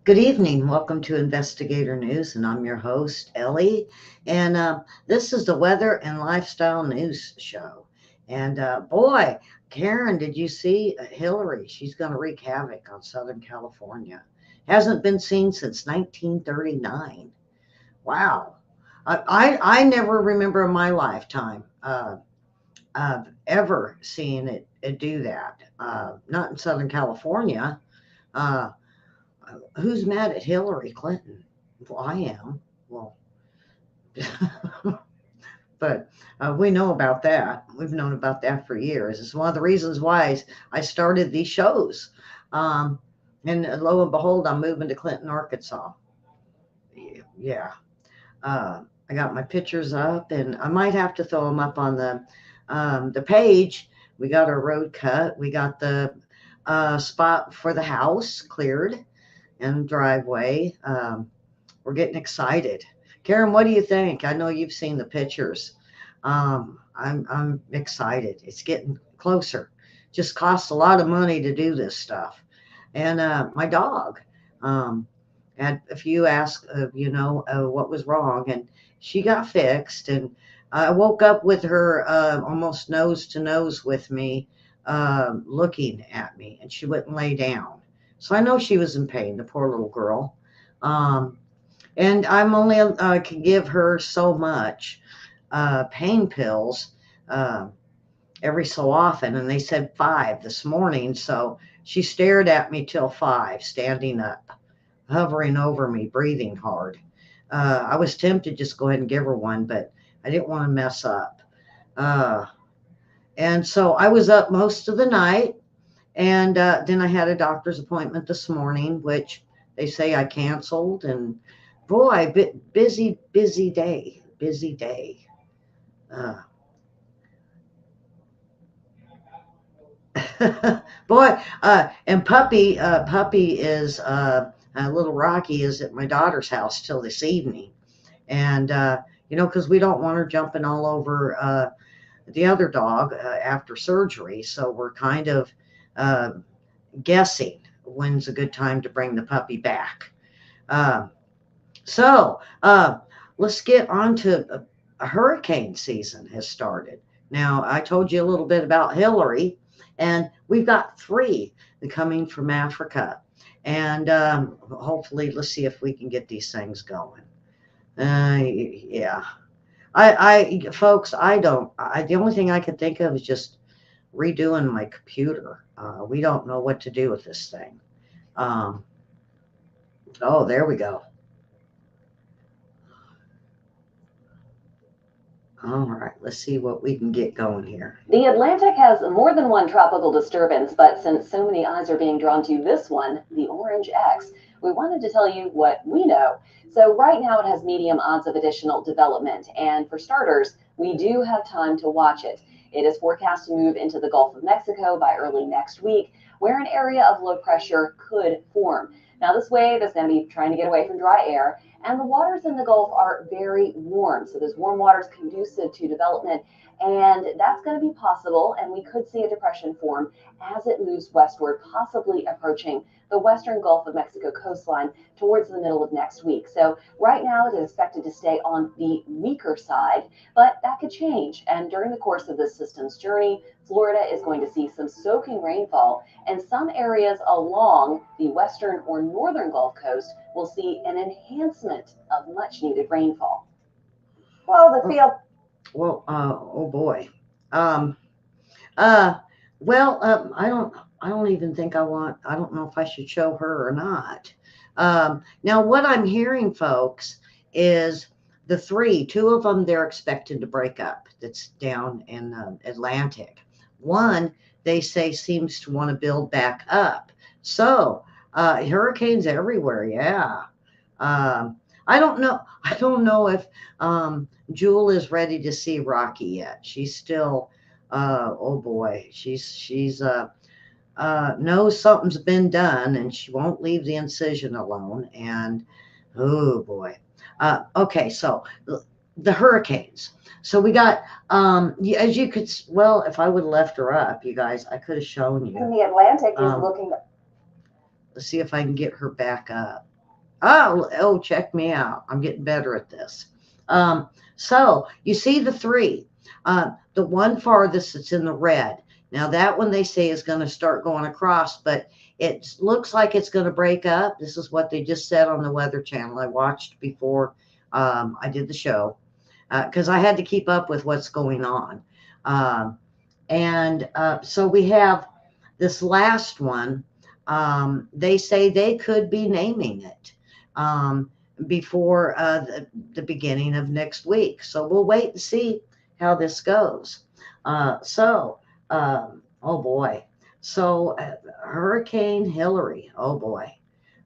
Good evening. Welcome to Investigator News, and I'm your host, Ellie. And this is the weather and lifestyle news show. And boy, Karen, did you see Hillary? She's going to wreak havoc on Southern California. Hasn't been seen since 1939. Wow. I never remember in my lifetime of ever seeing it do that. Not in Southern California. Uh, who's mad at Hillary Clinton? Well, I am. Well, but we know about that. We've known about that for years. It's one of the reasons why I started these shows. Um, and lo and behold, I'm moving to Clinton, Arkansas. Yeah. I got my pictures up, and I might have to throw them up on the page. We got our road cut. We got the spot for the house cleared and driveway. We're getting excited. Karen, what do you think? I know you've seen the pictures. I'm excited. It's getting closer. Just costs a lot of money to do this stuff. And my dog had a few ask, what was wrong, and she got fixed. And I woke up with her almost nose to nose with me, looking at me, and she wouldn't lay down. So I know she was in pain, the poor little girl. Um, and I'm only can give her so much pain pills uh, every so often, and they said 5 this morning. So she stared at me till 5, standing up, hovering over me, breathing hard. I was tempted to just go ahead and give her one, but I didn't want to mess up. Uh, and so I was up most of the night, and then I had a doctor's appointment this morning, which they say I canceled. And boy, busy, busy day, busy day. Uh, boy, and puppy is little Rocky is at my daughter's house till this evening, and because we don't want her jumping all over the other dog after surgery, so we're kind of uh, guessing when's a good time to bring the puppy back. Um, so let's get on to a hurricane season has started. Now, I told you a little bit about Hillary, and we've got 3 coming from Africa. And hopefully, let's see if we can get these things going. Yeah. Folks, the only thing I can think of is just redoing my computer. We don't know what to do with this thing. Um, oh, there we go. All right, let's see what we can get going here. The Atlantic has more than one tropical disturbance, but since so many eyes are being drawn to this one, the Orange X, we wanted to tell you what we know. So right now it has medium odds of additional development, and for starters, we do have time to watch it. It is forecast to move into the Gulf of Mexico by early next week, where an area of low pressure could form. Now this wave is going to be trying to get away from dry air, and the waters in the Gulf are very warm. So there's warm waters conducive to development, and that's going to be possible. And we could see a depression form as it moves westward, possibly approaching the western Gulf of Mexico coastline towards the middle of next week. So right now it is expected to stay on the weaker side, but that could change. And during the course of this system's journey, Florida is going to see some soaking rainfall, and some areas along the western or northern Gulf Coast will see an enhancement of much needed rainfall. Well, the field. Well, oh boy. Um, uh, I don't even think I don't know if I should show her or not. Now, what I'm hearing, folks, is the 3, 2 of them they're expected to break up. That's down in Atlantic. One, they say, seems to want to build back up. So, hurricanes everywhere. Yeah. Um, I don't know. I don't know if Jewel is ready to see Rocky yet. She's still, oh boy, she's knows something's been done, and she won't leave the incision alone. And oh boy. Okay, so the hurricanes. So we got, as you could, well, if I would have left her up, you guys, I could have shown you. And the Atlantic is looking. Let's see if I can get her back up. Oh, check me out. I'm getting better at this. So you see the three, the one farthest that's in the red. Now that one they say is going to start going across, but it looks like it's going to break up. This is what they just said on the Weather Channel. I watched before I did the show because I had to keep up with what's going on. Um, and so we have this last one. They say they could be naming it before the beginning of next week. So we'll wait and see how this goes. Oh boy. So Hurricane Hillary. Oh boy.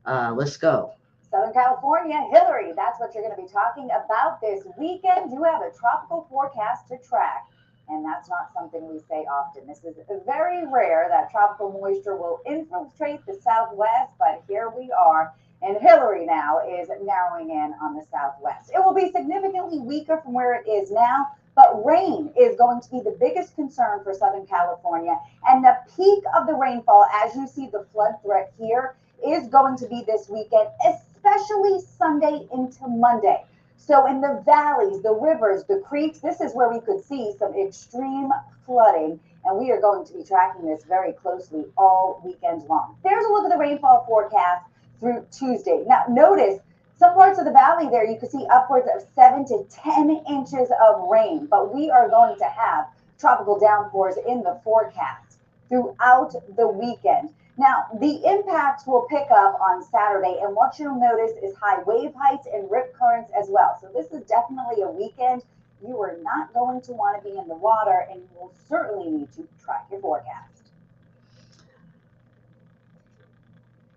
Let's go. Southern California, Hillary, that's what you're going to be talking about this weekend. You have a tropical forecast to track, and that's not something we say often. This is very rare that tropical moisture will infiltrate the southwest, but here we are. And Hillary now is narrowing in on the southwest. It will be significantly weaker from where it is now, but rain is going to be the biggest concern for Southern California. And the peak of the rainfall, as you see the flood threat here, is going to be this weekend, especially Sunday into Monday. So in the valleys, the rivers, the creeks, this is where we could see some extreme flooding. And we are going to be tracking this very closely all weekend long. There's a look at the rainfall forecast through Tuesday. Now notice some parts of the valley there, you can see upwards of 7 to 10 inches of rain. But we are going to have tropical downpours in the forecast throughout the weekend. Now, the impacts will pick up on Saturday, and what you'll notice is high wave heights and rip currents as well. So this is definitely a weekend you are not going to want to be in the water, and you will certainly need to track your forecast.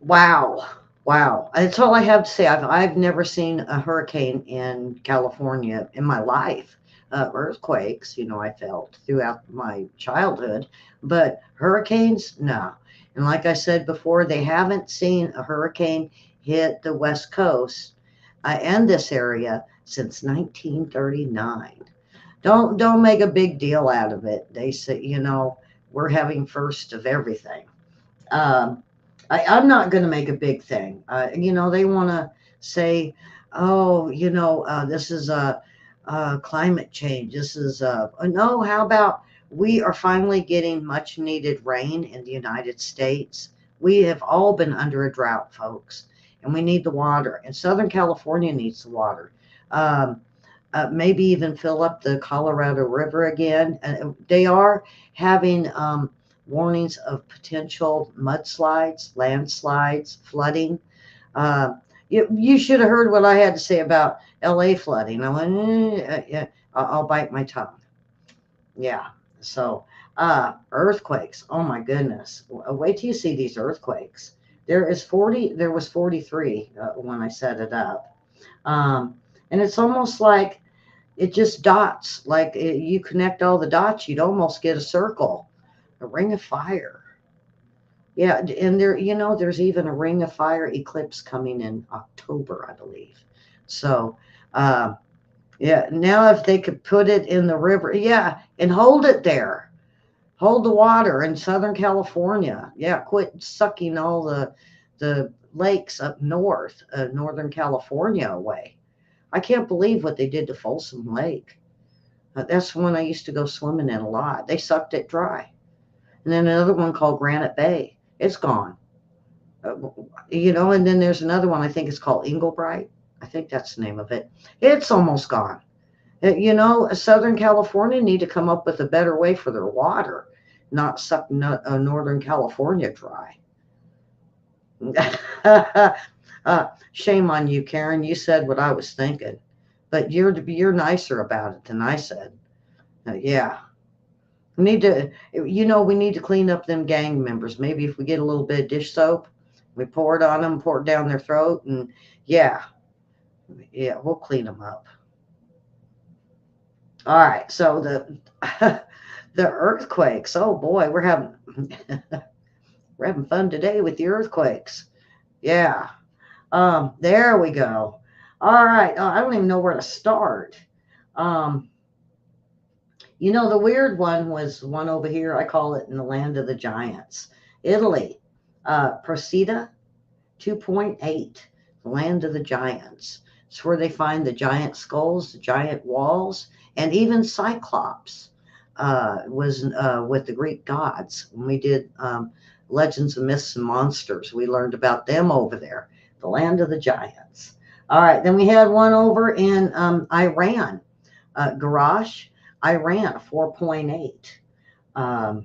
Wow. Wow. That's all I have to say. I've never seen a hurricane in California in my life. Earthquakes, I felt throughout my childhood, but hurricanes, no. And like I said before, they haven't seen a hurricane hit the West Coast and this area since 1939. Don't make a big deal out of it. They say, we're having first of everything. Um, I'm not going to make a big thing. They want to say, oh, this is a climate change. This is no. How about we are finally getting much needed rain in the United States? We have all been under a drought, folks, and we need the water. And Southern California needs the water. Um, Maybe even fill up the Colorado River again. They are having warnings of potential mudslides, landslides, flooding. Uh, you should have heard what I had to say about LA flooding. I went, yeah, I'll bite my tongue. Yeah. So, earthquakes. Oh my goodness. Wait till you see these earthquakes. There was 43 when I set it up. And it's almost like it just dots. Like you connect all the dots, you'd almost get a circle, a ring of fire. Yeah, and there's even a ring of fire eclipse coming in October, I believe. So, uh, yeah, now if they could put it in the river, yeah, and hold it there, hold the water in Southern California. Yeah, quit sucking all the lakes up north, Northern California away. I can't believe what they did to Folsom Lake. That's one I used to go swimming in a lot. They sucked it dry. And then another one called Granite Bay. It's gone. Uh, and then there's another one, I think it's called Englebright. I think that's the name of it. It's almost gone. Southern California need to come up with a better way for their water, not suck Northern California dry. Shame on you, Karen. You said what I was thinking, but you're nicer about it than I said. Yeah, we need to. We need to clean up them gang members. Maybe if we get a little bit of dish soap, we pour it on them, pour it down their throat, and yeah, we'll clean them up. All right, so the earthquakes. Oh boy, we're having we're having fun today with the earthquakes. Yeah. There we go. All right. I don't even know where to start. Um, the weird one was one over here. I call it in the land of the giants. Italy, Procida 2.8. the land of the giants. It's where they find the giant skulls, the giant walls, and even Cyclops was with the Greek gods. When we did Legends of Myths and Monsters, we learned about them over there, the land of the giants. All right, then we had one over in Iran, Garage, Iran, 4.8.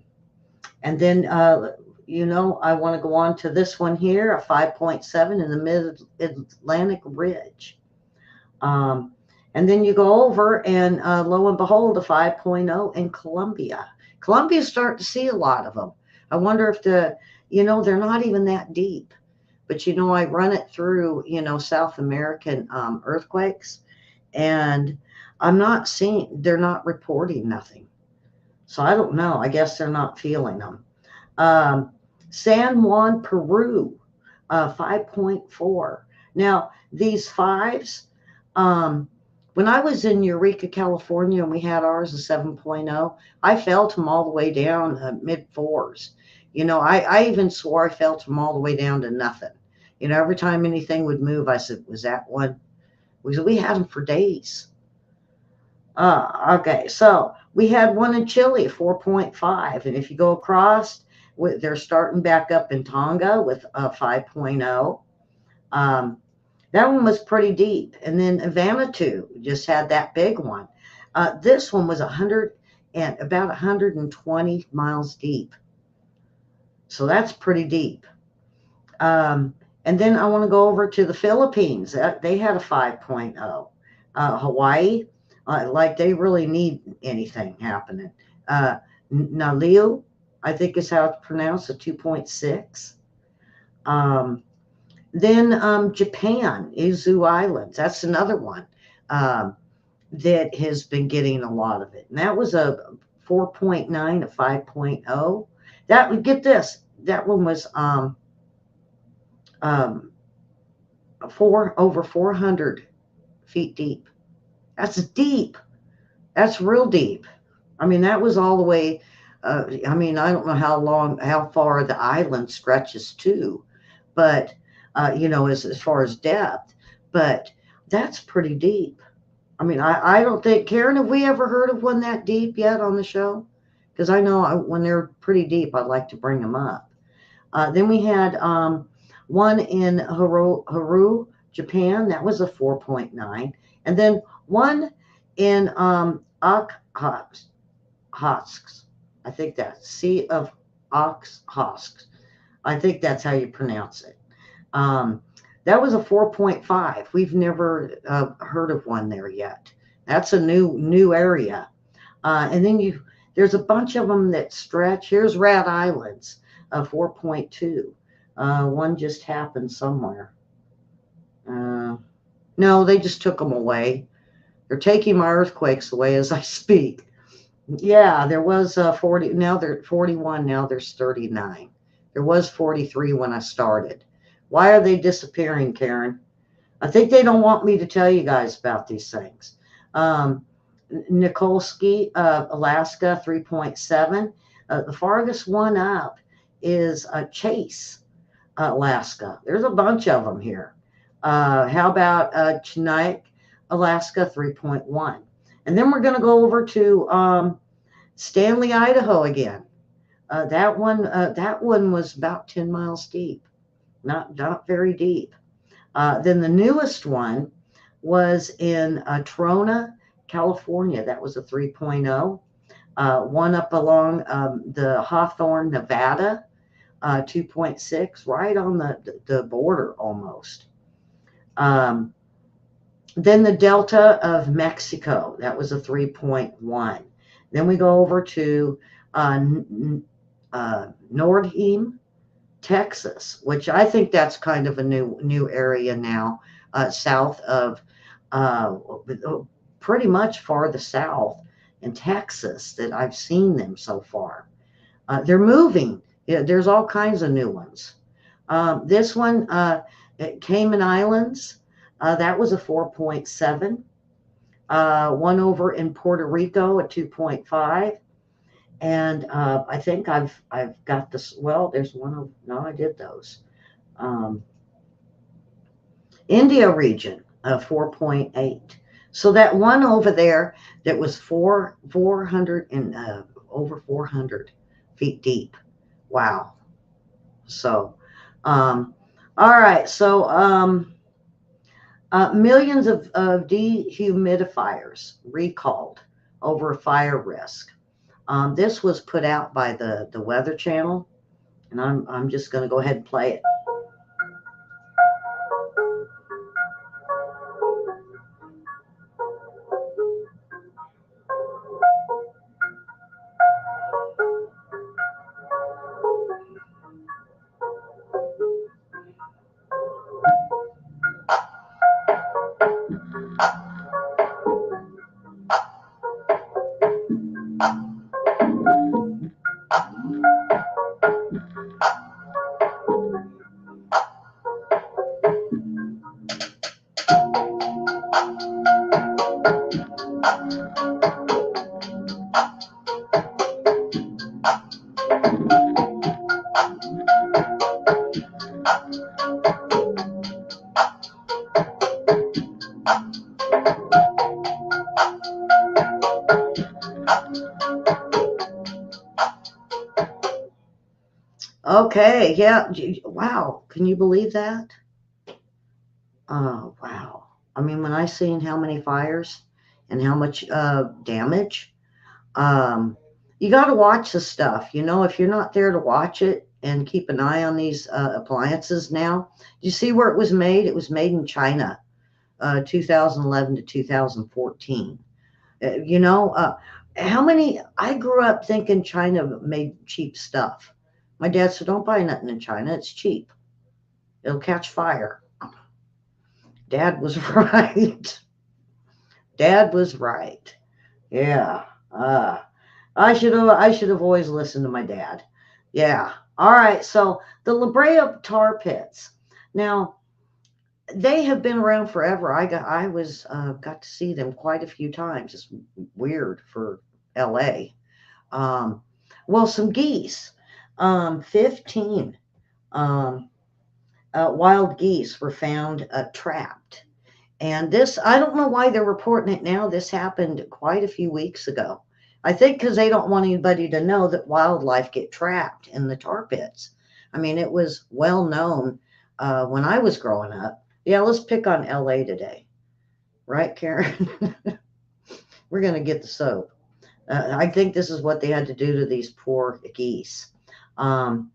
And then, I want to go on to this one here, a 5.7 in the Mid-Atlantic Ridge. And then you go over and lo and behold, a 5.0 in Colombia. Colombia's starting to see a lot of them. I wonder if they're not even that deep. But, I run it through, South American earthquakes, and they're not reporting nothing. So I don't know. I guess they're not feeling them. San Juan, Peru, 5.4. Now, these fives, when I was in Eureka, California, and we had ours a 7.0, I felt them all the way down mid fours. I even swore I felt them all the way down to nothing. Every time anything would move, I said, was that one? We had them for days. Okay, so we had one in Chile, 4.5. And if you go across, they're starting back up in Tonga with a 5.0. That one was pretty deep. And then Vanuatu just had that big one. This one was about 120 miles deep. So that's pretty deep. And then I want to go over to the Philippines. They had a 5.0. Hawaii, like they really need anything happening. Naliu, I think is how it's pronounced, a 2.6. Then Japan, Izu Islands, that's another one that has been getting a lot of it. And that was a 4.9, a 5.0. Get this, that one was over 400 feet deep. That's deep. That's real deep. I mean, that was all the way. I don't know how far the island stretches to, but as far as depth, but that's pretty deep. I don't think, Karen, have we ever heard of one that deep yet on the show? Because I know when they're pretty deep, I'd like to bring them up. Then we had one in Haru, Japan. That was a 4.9. And then one in Okhotsk. I think that's Sea of Okhotsk. I think that's how you pronounce it. That was a 4.5. We've never heard of one there yet. That's a new area. And then there's a bunch of them that stretch. Here's Rat Islands, 4.2. One just happened somewhere. No, they just took them away. They're taking my earthquakes away as I speak. Yeah, there was 40. Now they're 41. Now there's 39. There was 43 when I started. Why are they disappearing, Karen? I think they don't want me to tell you guys about these things. Nikolsky, Alaska, 3.7. The farthest one up is Chase, Alaska. There's a bunch of them here. How about Chinook, Alaska, 3.1. And then we're going to go over to Stanley, Idaho again. That one was about 10 miles deep, not very deep. Then the newest one was in Trona, California. That was a 3.0. One up along the Hawthorne, Nevada, 2.6, right on the border almost. Then the Delta of Mexico, that was a 3.1. Then we go over to Nordheim, Texas, which I think that's kind of a new area now, south of pretty much farther south in Texas that I've seen them so far. They're moving. Yeah, there's all kinds of new ones. This one, Cayman Islands, that was a 4.7. One over in Puerto Rico at 2.5. And I think I've got this. Well, there's one of, no, I did those. India region, 4.8. So that one over there that was 400 and over 400 feet deep. Wow. So, um, all right. So, millions of dehumidifiers recalled over fire risk. This was put out by the Weather Channel, and I'm just going to go ahead and play it. Okay, yeah, wow, can you believe that? Oh, wow. I mean, when I seen how many fires and how much damage, um, you got to watch the stuff. You know, if you're not there to watch it and keep an eye on these appliances now, you see where it was made? It was made in China, 2011 to 2014. You know, how many? I grew up thinking China made cheap stuff. My dad said, "Don't buy nothing in China. It's cheap. It'll catch fire." Dad was right. Dad was right. Yeah. Uh, I should have always listened to my dad. Yeah. All right. So the La Brea tar pits. Now they have been around forever. I got to see them quite a few times. It's weird for L.A. Um, well, some geese. 15 um, wild geese were found trapped. And this, I don't know why they're reporting it now. This happened quite a few weeks ago. I think because they don't want anybody to know that wildlife get trapped in the tar pits. I mean, it was well known when I was growing up. Yeah, let's pick on LA today, right, Karen? We're going to get the soap. I think this is what they had to do to these poor geese. Um,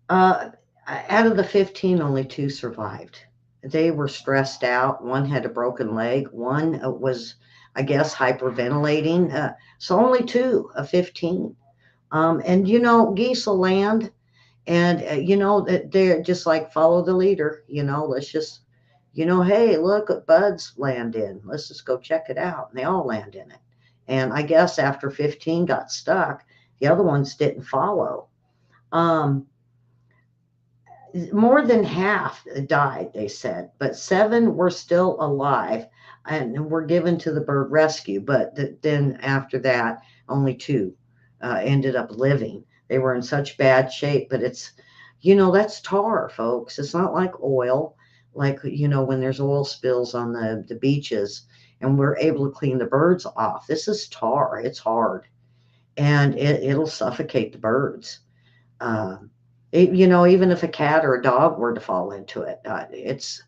uh, Out of the 15, only two survived. They were stressed out. One had a broken leg. One was, I guess, hyperventilating. So only two of 15. And you know, geese will land, and you know that they're just like follow the leader. You know, let's just, you know, hey, look what buds land in. Let's just go check it out. And they all land in it. And I guess after 15 got stuck, the other ones didn't follow. Um, More than half died, they said, but seven were still alive and were given to the bird rescue. But then after that, only two ended up living. They were in such bad shape, but it's, you know, that's tar, folks. It's not like oil, like, you know, when there's oil spills on the beaches and we're able to clean the birds off. This is tar. It's hard and it'll suffocate the birds. Um, you know, even if a cat or a dog were to fall into it, it's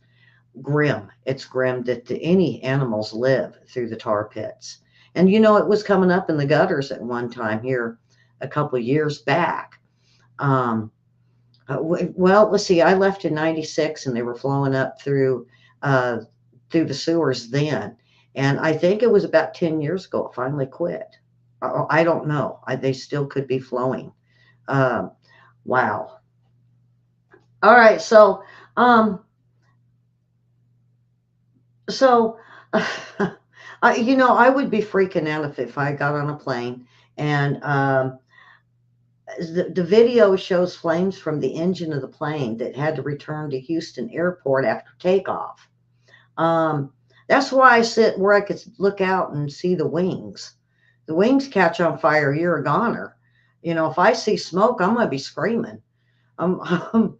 grim. It's grim that any animals live through the tar pits. And you know, it was coming up in the gutters at one time here a couple of years back. Um, well, let's see. I left in '96, and they were flowing up through the sewers then. And I think it was about 10 years ago it finally quit. I don't know. They still could be flowing. Um, wow. All right, um, so, you know, I would be freaking out if I got on a plane and the video shows flames from the engine of the plane that had to return to Houston Airport after takeoff. Um, that's why I sit where I could look out and see the wings. The wings catch on fire, you're a goner. You know, if I see smoke, I'm gonna be screaming. Um,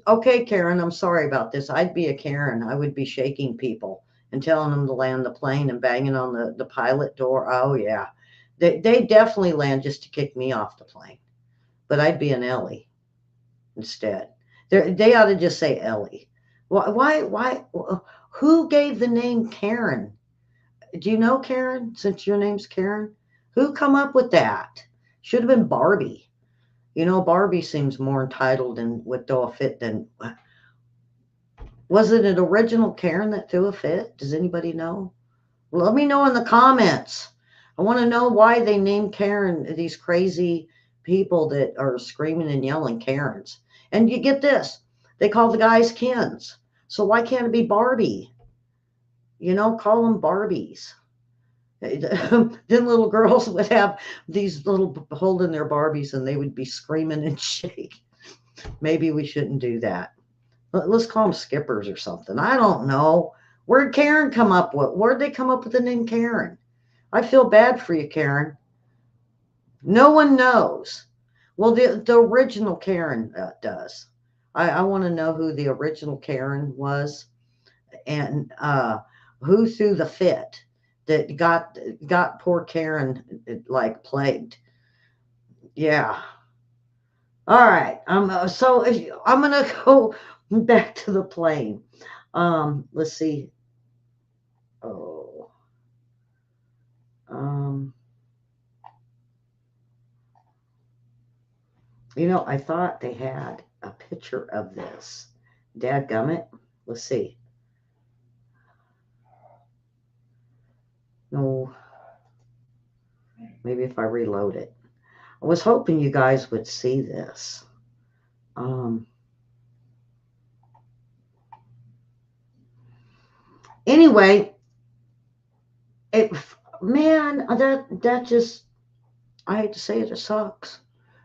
Okay, Karen, I'm sorry about this. I'd be a Karen. I would be shaking people and telling them to land the plane and banging on the pilot door. Oh, yeah. They definitely land just to kick me off the plane. But I'd be an Ellie instead. They ought to just say Ellie. Why? Who gave the name Karen? Do you know Karen, since your name's Karen? Who come up with that? Should have been Barbie. Barbie seems more entitled and would throw a fit than. Was it an original Karen that threw a fit? Does anybody know? Well, let me know in the comments. I want to know why they named Karen these crazy people that are screaming and yelling Karens. And you get this, they call the guys Kens. So why can't it be Barbie? Call them Barbies. Then little girls would have these little holding their Barbies and they would be screaming and shaking. Maybe we shouldn't do that. Let's call them skippers or something. I don't know. Where'd Karen come up with? Where'd they come up with the name Karen? I feel bad for you, Karen. No one knows. Well, the original Karen does. I want to know who the original Karen was and who threw the fit that got poor Karen like plagued. Yeah. All right. So I'm gonna go back to the plane. Let's see. Oh. Um. I thought they had a picture of this. Dadgummit. Let's see. No. Maybe if I reload it. I was hoping you guys would see this. Anyway, man, that just, I hate to say it, it sucks.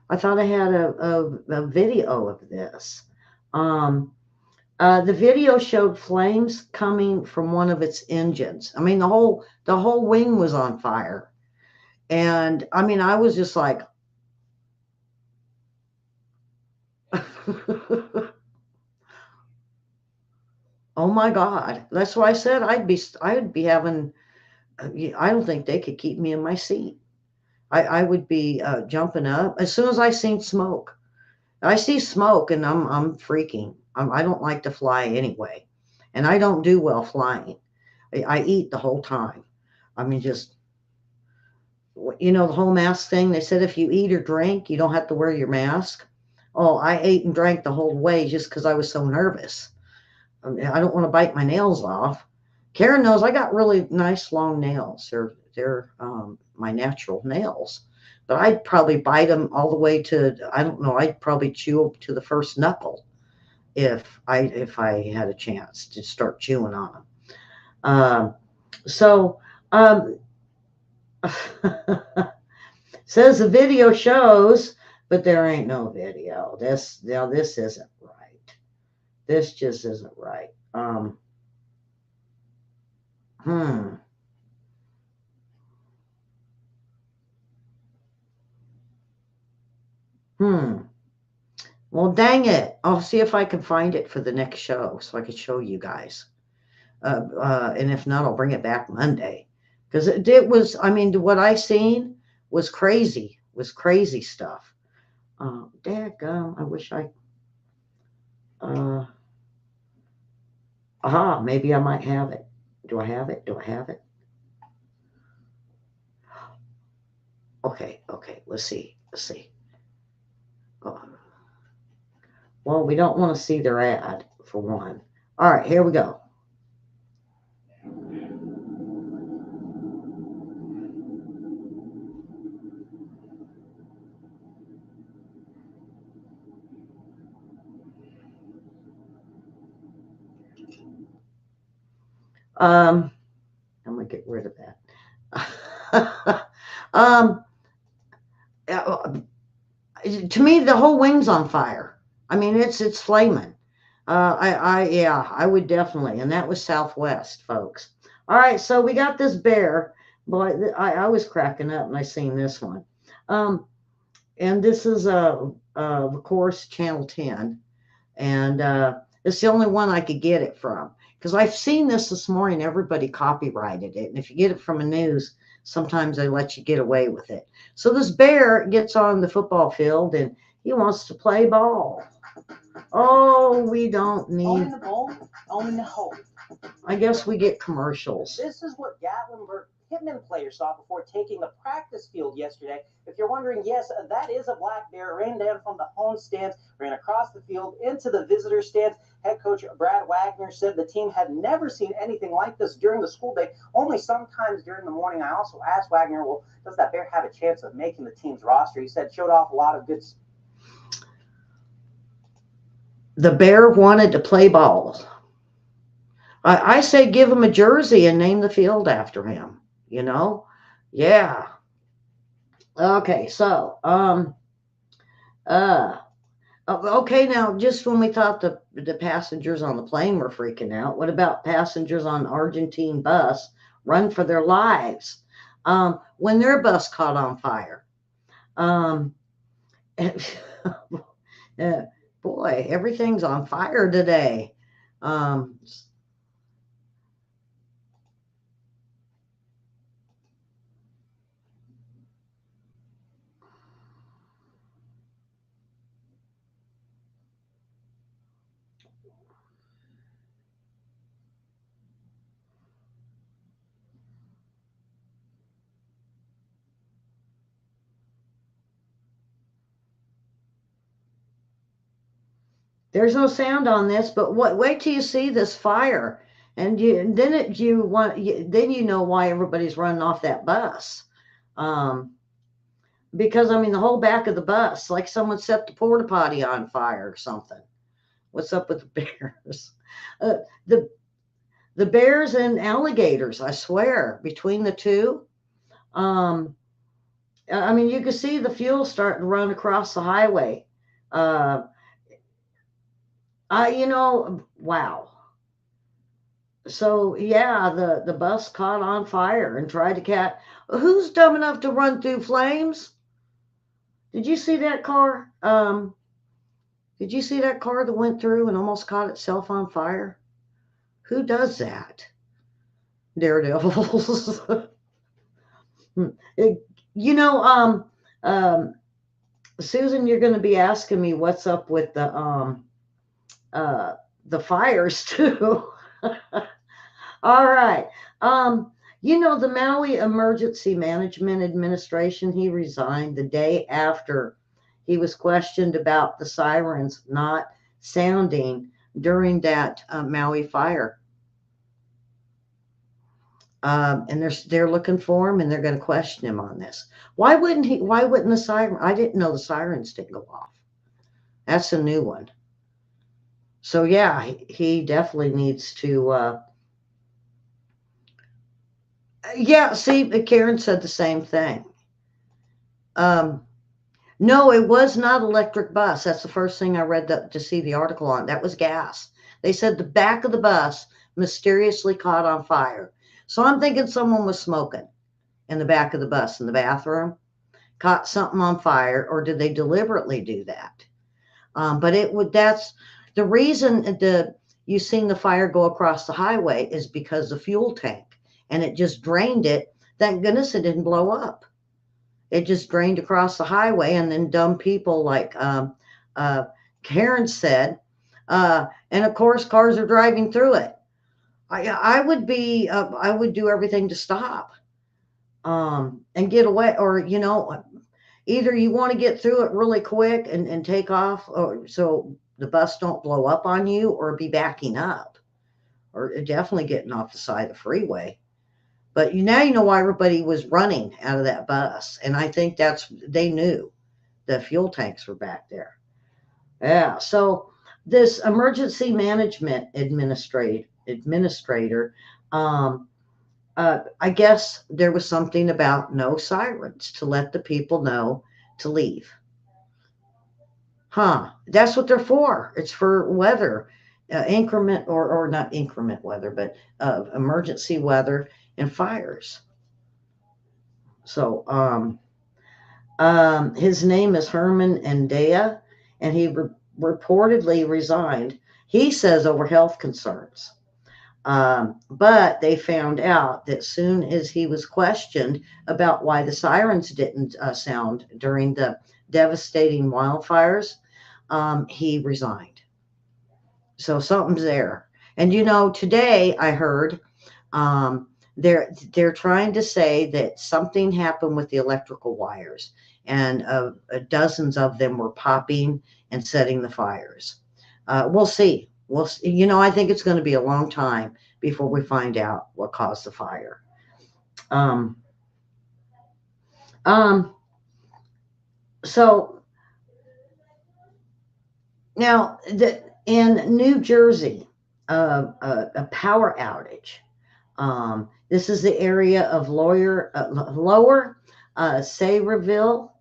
I thought I had a video of this. Um, the video showed flames coming from one of its engines. I mean, the whole wing was on fire, and I mean, I was just like, oh my God. That's why I said I'd be having. I don't think they could keep me in my seat. I would be jumping up as soon as I seen smoke. I see smoke and I'm freaking. I don't like to fly anyway, and I don't do well flying. I eat the whole time. I mean, just the whole mask thing. They said if you eat or drink, you don't have to wear your mask. Oh, I ate and drank the whole way just because I was so nervous. I mean, I don't want to bite my nails off. Karen knows I got really nice long nails. They're my natural nails, but I'd probably bite them all the way to, I don't know. I'd probably chew to the first knuckle if I had a chance to start chewing on them. So um, says the video shows, but there ain't no video. This isn't right. This just isn't right. Hmm. Hmm. Well, dang it. I'll see if I can find it for the next show so I can show you guys. And if not, I'll bring it back Monday. Because it was, I mean, what I seen was crazy stuff. Dadgum, I wish uh, maybe I might have it. Do I have it? Do I have it? Okay, let's see. Oh, well, we don't want to see their ad for one. All right, here we go. Um, I'm gonna get rid of that. um, uh, to me, the whole wing's on fire. I mean, it's flaming. Yeah, I would definitely, and that was Southwest, folks. All right, so we got this bear. Boy, I was cracking up when I seen this one. Um, and this is of course Channel 10. And it's the only one I could get it from. Because I've seen this morning, everybody copyrighted it. And if you get it from a news, sometimes they let you get away with it. So this bear gets on the football field and he wants to play ball. Oh, we don't need. the ball, owning the hole. I guess we get commercials. This is what Gatlinburg Hitman players saw before taking the practice field yesterday. If you're wondering, yes, that is a black bear. Ran down from the home stands, ran across the field into the visitor stands. Head coach Brad Wagner said the team had never seen anything like this during the school day, only sometimes during the morning. I also asked Wagner, well, does that bear have a chance of making the team's roster? He said showed off a lot of good. The bear wanted to play ball. I say give him a jersey and name the field after him, you know? Yeah. Okay, so, okay, now just when we thought the passengers on the plane were freaking out, what about passengers on the Argentine bus run for their lives when their bus caught on fire? Boy, everything's on fire today. There's no sound on this, but wait till you see this fire, and then you know why everybody's running off that bus. Um, because I mean the whole back of the bus, like someone set the porta potty on fire or something. What's up with the bears? Uh, the the bears and alligators, I swear, between the two. Um, I mean, you can see the fuel starting to run across the highway. Uh, wow. So yeah, the bus caught on fire and tried to catch. Who's dumb enough to run through flames? Did you see that car? Did you see that car that went through and almost caught itself on fire? Who does that? Daredevils. you know, Susan, you're going to be asking me what's up with the fires too. All right. The Maui Emergency Management Administration, he resigned the day after he was questioned about the sirens not sounding during that Maui fire. And they're looking for him and they're going to question him on this. Why wouldn't the siren? I didn't know the sirens didn't go off. That's a new one. So yeah, he definitely needs to. Yeah, see, Karen said the same thing. No, it was not electric bus. That's the first thing I read to see the article on. That was gas. They said the back of the bus mysteriously caught on fire. So I'm thinking someone was smoking in the back of the bus in the bathroom, caught something on fire, or did they deliberately do that? That's the reason you seen the fire go across the highway is because the fuel tank, and it just drained it. Thank goodness it didn't blow up. It just drained across the highway, and then dumb people like Karen said, and of course cars are driving through it. I would do everything to stop and get away, or either you want to get through it really quick and take off, or so the bus don't blow up on you, or be backing up, or definitely getting off the side of the freeway. But now you know why everybody was running out of that bus, and I think they knew the fuel tanks were back there. Yeah, so this emergency management administrator, I guess there was something about no sirens to let the people know to leave. Huh? That's what they're for. It's for weather, increment or not increment weather, but emergency weather and fires. So his name is Herman Endea, and he reportedly resigned. He says over health concerns. But they found out that soon as he was questioned about why the sirens didn't sound during the devastating wildfires, he resigned. So something's there. And today I heard they're trying to say that something happened with the electrical wires, and dozens of them were popping and setting the fires. We'll see. We'll see. I think it's going to be a long time before we find out what caused the fire. Um, um, so now in New Jersey, a power outage. This is the area of Lower Sayreville.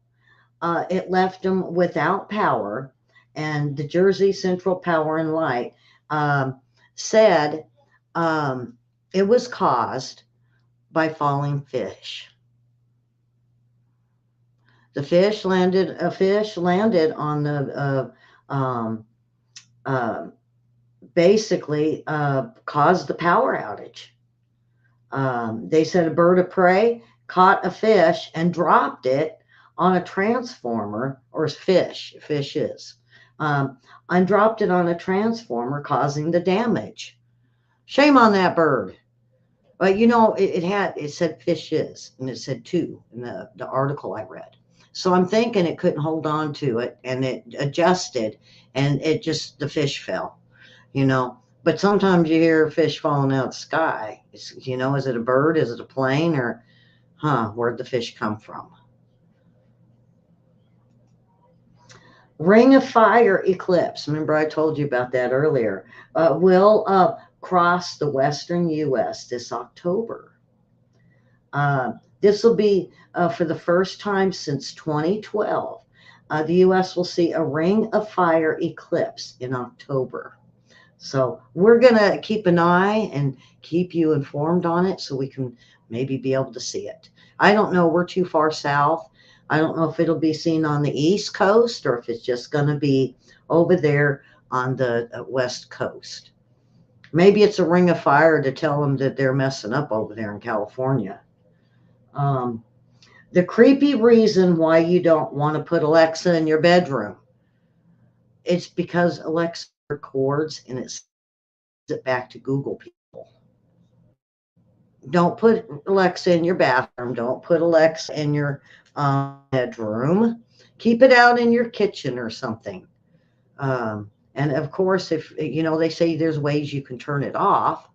It left them without power, and the Jersey Central Power and Light said it was caused by falling fish. A fish landed on the uh, basically caused the power outage. They said a bird of prey caught a fish and dropped it on a transformer, or fishes, and dropped it on a transformer, causing the damage. Shame on that bird. But it said fishes, and it said two in the article I read. So I'm thinking it couldn't hold on to it, and it adjusted, and the fish fell. But sometimes you hear fish falling out of the sky. Is it a bird? Is it a plane? Or, where'd the fish come from? Ring of Fire eclipse. Remember, I told you about that earlier. Will cross the western U.S. this October. This will be for the first time since 2012. The U.S. will see a Ring of Fire eclipse in October. So we're going to keep an eye and keep you informed on it so we can maybe be able to see it. I don't know. We're too far south. I don't know if it'll be seen on the East Coast or if it's just going to be over there on the West Coast. Maybe it's a ring of fire to tell them that they're messing up over there in California. The creepy reason why you don't want to put Alexa in your bedroom. It's because Alexa records and it sends it back to Google people. Don't put Alexa in your bathroom. Don't put Alexa in your bedroom. Keep it out in your kitchen or something. And of course, if they say there's ways you can turn it off,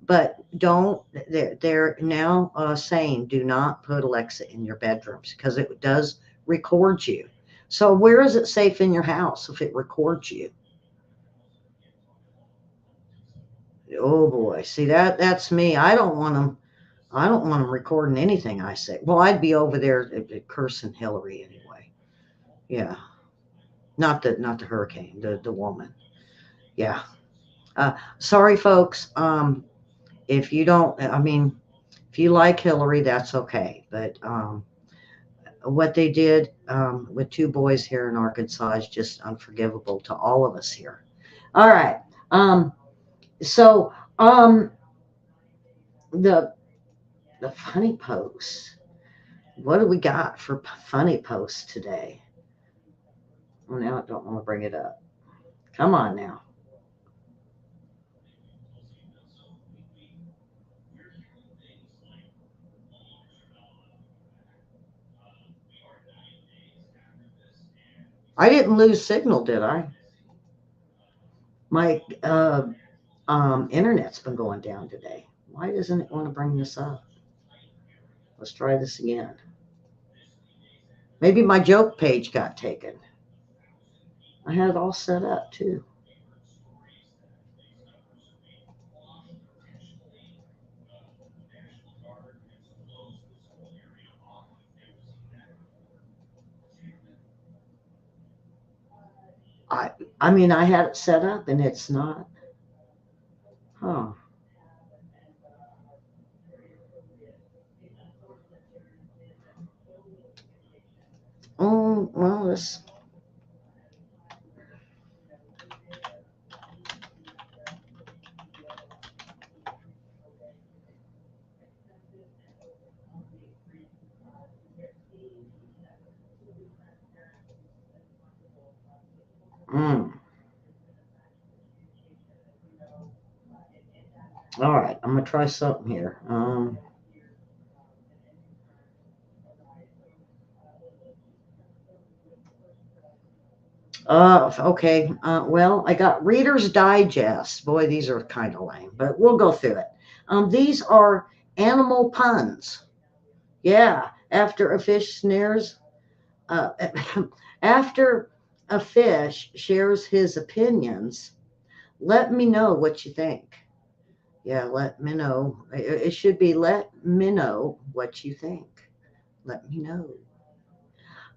but don't. They're now saying do not put Alexa in your bedrooms because it does record you. So where is it safe in your house if it records you? Oh boy, see that's me. I don't want them. I don't want them recording anything I say. Well, I'd be over there cursing Hillary anyway. Yeah, not the hurricane, the woman. Yeah. Sorry, folks. If you don't, I mean, if you like Hillary, that's okay. But what they did with two boys here in Arkansas is just unforgivable to all of us here. All right. So the funny posts. What do we got for funny posts today? Well, now I don't want to bring it up. Come on now. I didn't lose signal, did I? My internet's been going down today. Why doesn't it want to bring this up? Let's try this again. Maybe my joke page got taken. I had it all set up too. I I mean I had it set up and it's not. Huh. Oh well, this. All right, I'm gonna try something here. Okay. Well, I got Reader's Digest. Boy, these are kind of lame, but we'll go through it. These are animal puns. Yeah. After a fish snares, uh, after a fish shares his opinions, let me know what you think. Yeah, let me know. It should be let me know what you think. Let me know.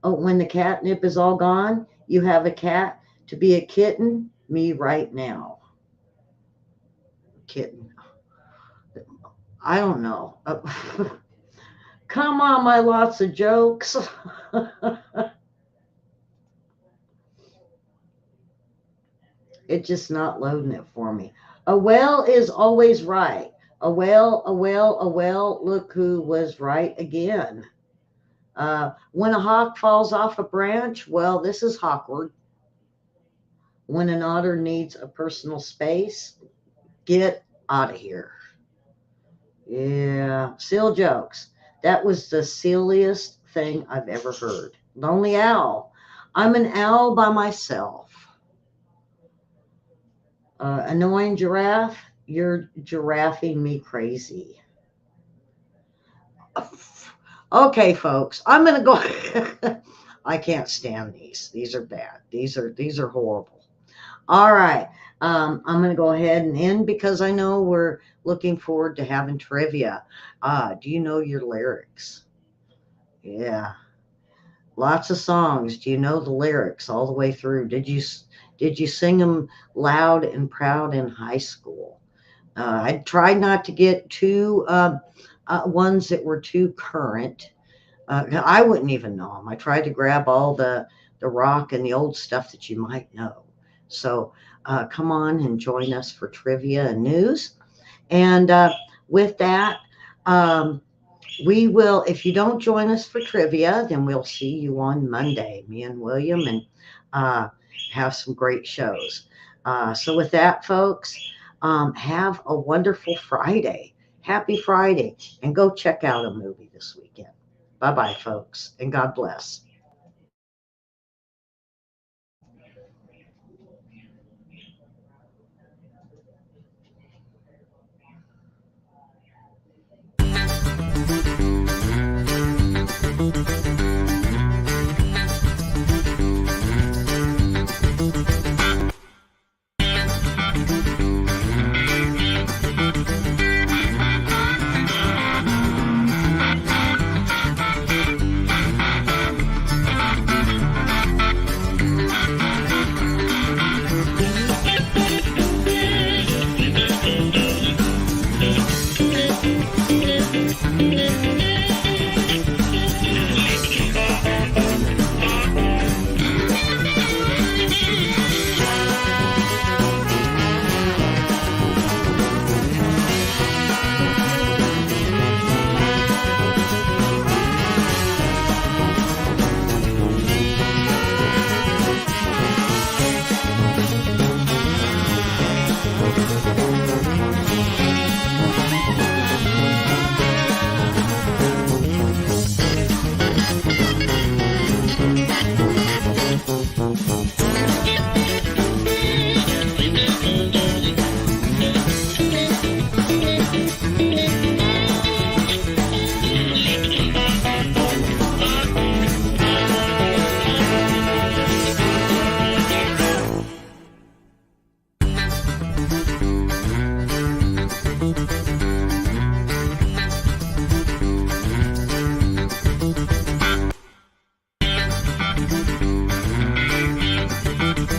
Oh, when the catnip is all gone, you have a cat to be a kitten, me right now. Kitten. I don't know. Come on, my lots of jokes. It's just not loading it for me. A whale is always right. A whale, a whale, a whale. Look who was right again. When a hawk falls off a branch, well, this is awkward. When an otter needs a personal space, get out of here. Yeah, seal jokes. That was the silliest thing I've ever heard. Lonely owl. I'm an owl by myself. Annoying giraffe. You're giraffing me crazy. Okay, folks, I'm gonna go. I can't stand these. These are bad. These are horrible. All right. I'm going to go ahead and end because I know we're looking forward to having trivia. Do you know your lyrics? Yeah, lots of songs. Do you know the lyrics all the way through? Did you sing them loud and proud in high school? I tried not to get too ones that were too current. I wouldn't even know them. I tried to grab all the rock and the old stuff that you might know. So come on and join us for trivia and news. And with that, um, we will. If you don't join us for trivia, then we'll see you on Monday. Me and William and uh, have some great shows. So with that, folks, have a wonderful Friday. Happy Friday, and go check out a movie this weekend. Bye bye, folks, and God bless.